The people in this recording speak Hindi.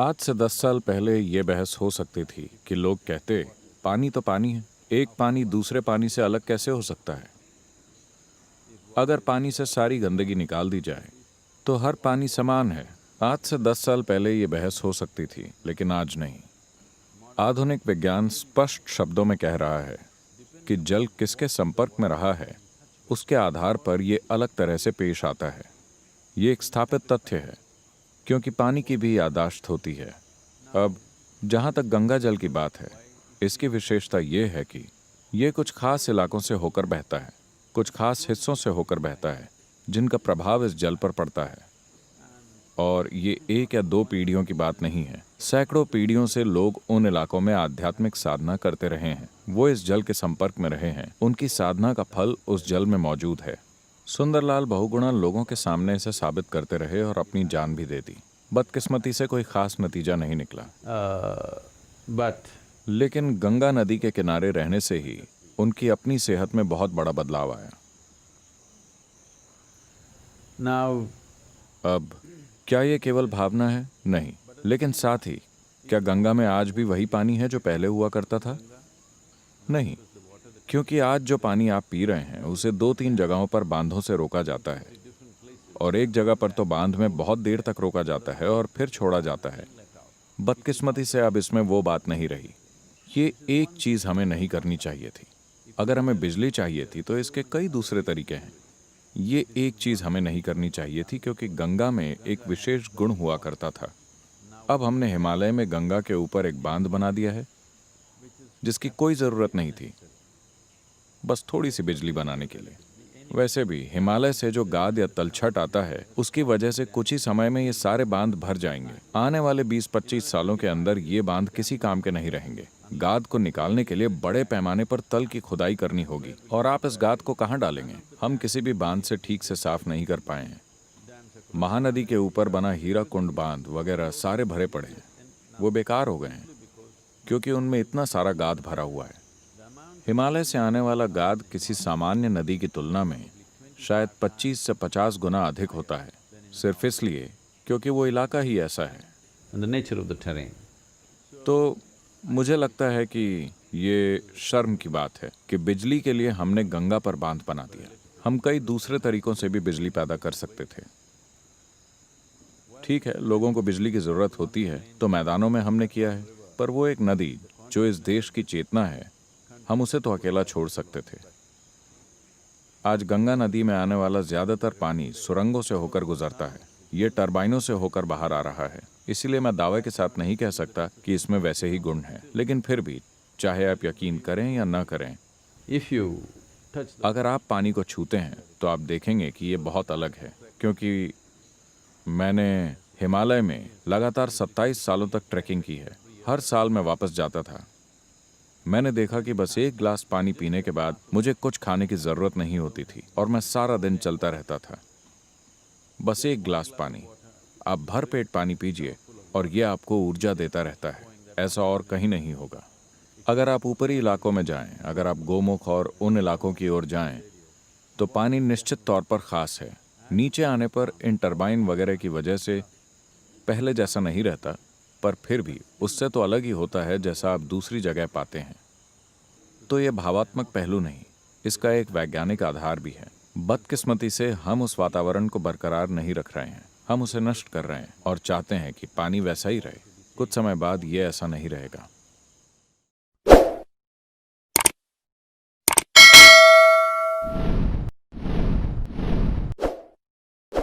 आज से 10 साल पहले ये बहस हो सकती थी कि लोग कहते पानी तो पानी है, एक पानी दूसरे पानी से अलग कैसे हो सकता है। अगर पानी से सारी गंदगी निकाल दी जाए तो हर पानी समान है। आज से 10 साल पहले ये बहस हो सकती थी, लेकिन आज नहीं। आधुनिक विज्ञान स्पष्ट शब्दों में कह रहा है कि जल किसके संपर्क में रहा है, उसके आधार पर ये अलग तरह से पेश आता है। ये एक स्थापित तथ्य है, क्योंकि पानी की भी याददाश्त होती है। अब जहाँ तक गंगा जल की बात है, इसकी विशेषता ये है कि ये कुछ खास इलाकों से होकर बहता है, कुछ खास हिस्सों से होकर बहता है, जिनका प्रभाव इस जल पर पड़ता है। और ये एक या दो पीढ़ियों की बात नहीं है। सैकड़ों पीढ़ियों से लोग उन इलाकों में आध्यात्मिक साधना करते रहे हैं। वो इस जल के संपर्क में रहे हैं। उनकी साधना का फल उस जल में मौजूद है। सुंदरलाल बहुगुणा लोगों के सामने इसे साबित करते रहे और अपनी जान भी दे दी। बदकिस्मती से कोई खास नतीजा नहीं निकला। But लेकिन गंगा नदी के किनारे रहने से ही उनकी अपनी सेहत में बहुत बड़ा बदलाव आया। now अब क्या ये केवल भावना है? नहीं। लेकिन साथ ही क्या गंगा में आज भी वही पानी है जो पहले हुआ करता था? नहीं, क्योंकि आज जो पानी आप पी रहे हैं उसे 2-3 जगहों पर बांधों से रोका जाता है, और एक जगह पर तो बांध में बहुत देर तक रोका जाता है और फिर छोड़ा जाता है। बदकिस्मती से अब इसमें वो बात नहीं रही। ये एक चीज हमें नहीं करनी चाहिए थी। अगर हमें बिजली चाहिए थी तो इसके कई दूसरे तरीके हैं। ये एक चीज हमें नहीं करनी चाहिए थी, क्योंकि गंगा में एक विशेष गुण हुआ करता था। अब हमने हिमालय में गंगा के ऊपर एक बांध बना दिया है, जिसकी कोई जरूरत नहीं थी, बस थोड़ी सी बिजली बनाने के लिए। वैसे भी हिमालय से जो गाद या तलछट आता है, उसकी वजह से कुछ ही समय में ये सारे बांध भर जाएंगे। आने वाले 20-25 सालों के अंदर ये बांध किसी काम के नहीं रहेंगे। गाद को निकालने के लिए बड़े पैमाने पर तल की खुदाई करनी होगी, और आप इस गाद को कहाँ डालेंगे? हम किसी भी बांध से ठीक से साफ नहीं कर पाए हैं। महानदी के ऊपर बना हीरा कुंड बांध वगैरह सारे भरे पड़े हैं। वो बेकार हो गए हैं, क्योंकि उनमें इतना सारा गाद भरा हुआ है। हिमालय से आने वाला गाद किसी सामान्य नदी की तुलना में शायद 25 से 50 गुना अधिक होता है, सिर्फ इसलिए क्योंकि वो इलाका ही ऐसा है। and the nature of the terrain. तो मुझे लगता है कि ये शर्म की बात है कि बिजली के लिए हमने गंगा पर बांध बना दिया। हम कई दूसरे तरीकों से भी बिजली पैदा कर सकते थे। ठीक है, लोगों को बिजली की जरूरत होती है तो मैदानों में हमने किया है, पर वो एक नदी जो इस देश की चेतना है, हम उसे तो अकेला छोड़ सकते थे। आज गंगा नदी में आने वाला ज्यादातर पानी सुरंगों से होकर गुजरता है। ये टरबाइनों से होकर बाहर आ रहा है। इसीलिए मैं दावे के साथ नहीं कह सकता कि इसमें वैसे ही गुण हैं, लेकिन फिर भी चाहे आप यकीन करें या न करें, If you touch the अगर आप पानी को छूते हैं तो आप देखेंगे कि ये बहुत अलग है। क्योंकि मैंने हिमालय में लगातार 27 सालों तक ट्रैकिंग की है। हर साल मैं वापस जाता था। मैंने देखा कि बस एक गिलास पानी पीने के बाद मुझे कुछ खाने की जरूरत नहीं होती थी, और मैं सारा दिन चलता रहता था। बस एक गिलास पानी, आप भर पेट पानी पीजिए और ये आपको ऊर्जा देता रहता है। ऐसा और कहीं नहीं होगा। अगर आप ऊपरी इलाकों में जाएं, अगर आप गोमुख और उन इलाकों की ओर जाएं, तो पानी निश्चित तौर पर खास है। नीचे आने पर इन टरबाइन वगैरह की वजह से पहले जैसा नहीं रहता, पर फिर भी उससे तो अलग ही होता है जैसा आप दूसरी जगह पाते हैं। तो ये भावात्मक पहलू नहीं, इसका एक वैज्ञानिक आधार भी है। बदकिस्मती से हम उस वातावरण को बरकरार नहीं रख रहे हैं, हम उसे नष्ट कर रहे हैं और चाहते हैं कि पानी वैसा ही रहे। कुछ समय बाद ये ऐसा नहीं रहेगा।